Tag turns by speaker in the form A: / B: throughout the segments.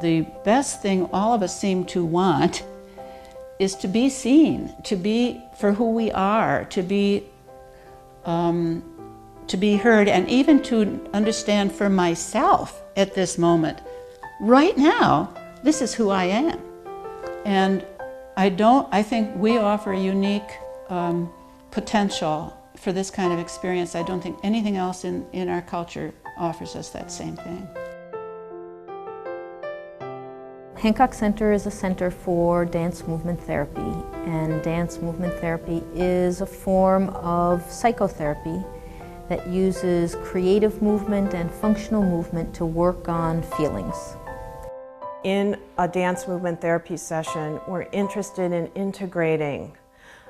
A: The best thing all of us seem to want is to be seen, to be for who we are, to be heard, and even to understand for myself at this moment, right now, this is who I am. And I think we offer a unique potential for this kind of experience. I don't think anything else in our culture offers us that same thing.
B: Hancock Center is a center for dance movement therapy, and dance movement therapy is a form of psychotherapy that uses creative movement and functional movement to work on feelings.
C: In a dance movement therapy session, we're interested in integrating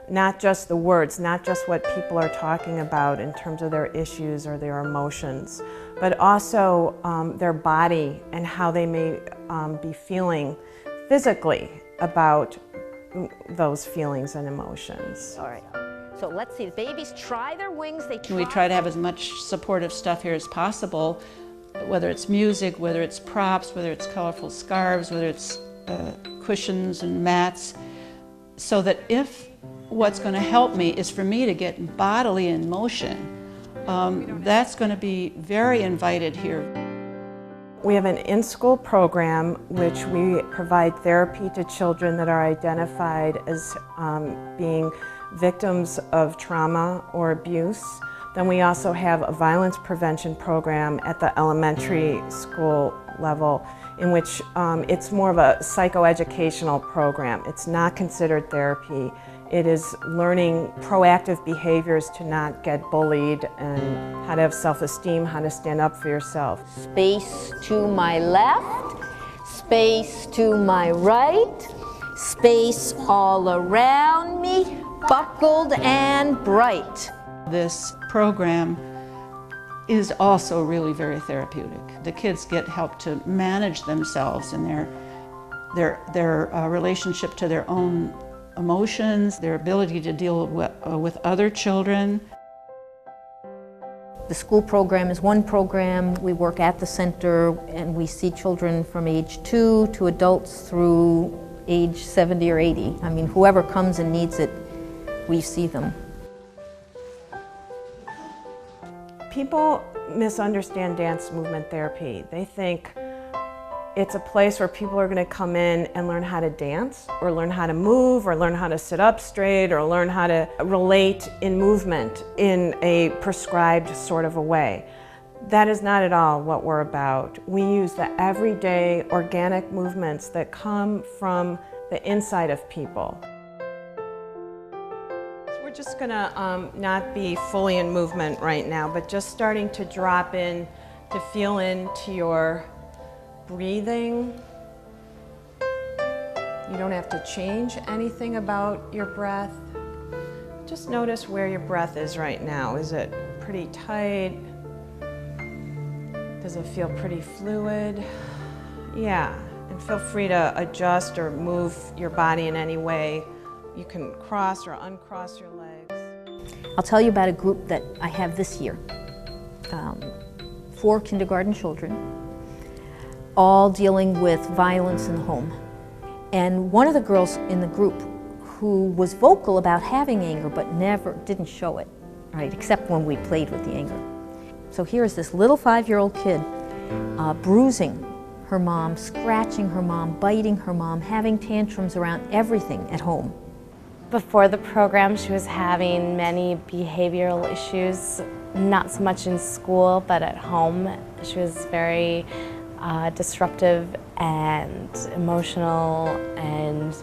C: not just the words, not just what people are talking about in terms of their issues or their emotions, but also their body and how they may be feeling physically about those feelings and emotions.
D: All right. So let's see, the babies try their wings.
A: We try to have as much supportive stuff here as possible, whether it's music, whether it's props, whether it's colorful scarves, whether it's cushions and mats, so that if what's going to help me is for me to get bodily in motion, that's going to be very invited here.
C: We have an in-school program which we provide therapy to children that are identified as being victims of trauma or abuse. Then we also have a violence prevention program at the elementary school level in which it's more of a psychoeducational program. It's not considered therapy. It is learning proactive behaviors to not get bullied and how to have self-esteem, how to stand up for yourself.
D: Space to my left, space to my right, space all around me, buckled and bright.
A: This program is also really very therapeutic. The kids get help to manage themselves and their relationship to their own emotions, their ability to deal with other children.
B: The school program is one program. We work at the center and we see children from age 2 to adults through age 70 or 80. I mean, whoever comes and needs it, we see them.
C: People misunderstand dance movement therapy. They think it's a place where people are going to come in and learn how to dance, or learn how to move, or learn how to sit up straight, or learn how to relate in movement in a prescribed sort of a way. That is not at all what we're about. We use the everyday organic movements that come from the inside of people. We're just going to not be fully in movement right now, but just starting to drop in, to feel into your breathing. You don't have to change anything about your breath. Just notice where your breath is right now. Is it pretty tight? Does it feel pretty fluid? Yeah, and feel free to adjust or move your body in any way. You can cross or uncross your legs.
B: I'll tell you about a group that I have this year. 4 kindergarten children, all dealing with violence in the home. And one of the girls in the group who was vocal about having anger but didn't show it, right, except when we played with the anger. So here's this little 5-year-old kid bruising her mom, scratching her mom, biting her mom, having tantrums around everything at home.
E: Before the program, she was having many behavioral issues, not so much in school, but at home. She was very disruptive and emotional, and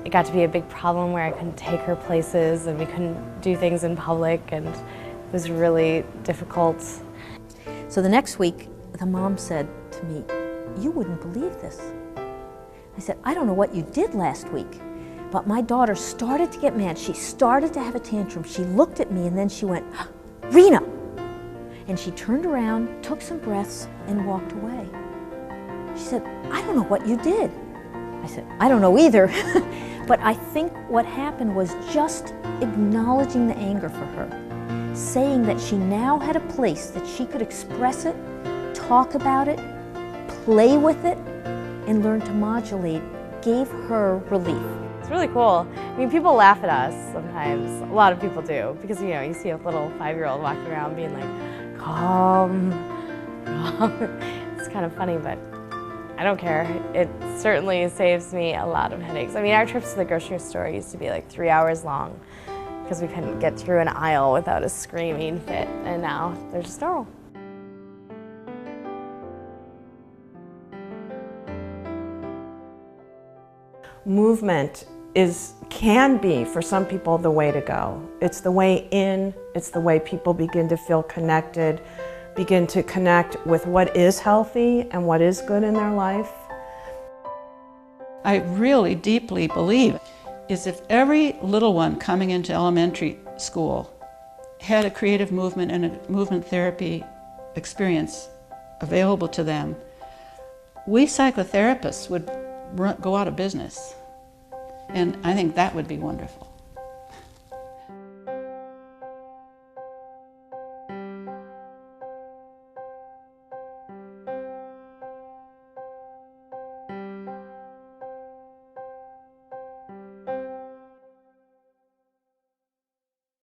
E: it got to be a big problem where I couldn't take her places and we couldn't do things in public, and it was really difficult.
B: So the next week, the mom said to me, "You wouldn't believe this." I said, "I don't know what you did last week, but my daughter started to get mad. She started to have a tantrum. She looked at me and then she went, 'Rena!' And she turned around, took some breaths, and walked away. She said, 'I don't know what you did.' I said, 'I don't know either.' But I think what happened was just acknowledging the anger for her, saying that she now had a place that she could express it, talk about it, play with it, and learned to modulate gave her relief.
E: It's really cool. I mean, people laugh at us sometimes. A lot of people do, because you know, you see a little 5-year-old walking around being like, calm, calm. It's kind of funny, but I don't care. It certainly saves me a lot of headaches. I mean, our trips to the grocery store used to be like 3 hours long because we couldn't get through an aisle without a screaming fit, and now they're just normal.
C: Movement can be, for some people, the way to go. It's the way in, it's the way people begin to feel connected, begin to connect with what is healthy and what is good in their life.
A: I really deeply believe is if every little one coming into elementary school had a creative movement and a movement therapy experience available to them, we psychotherapists would go out of business. And I think that would be wonderful.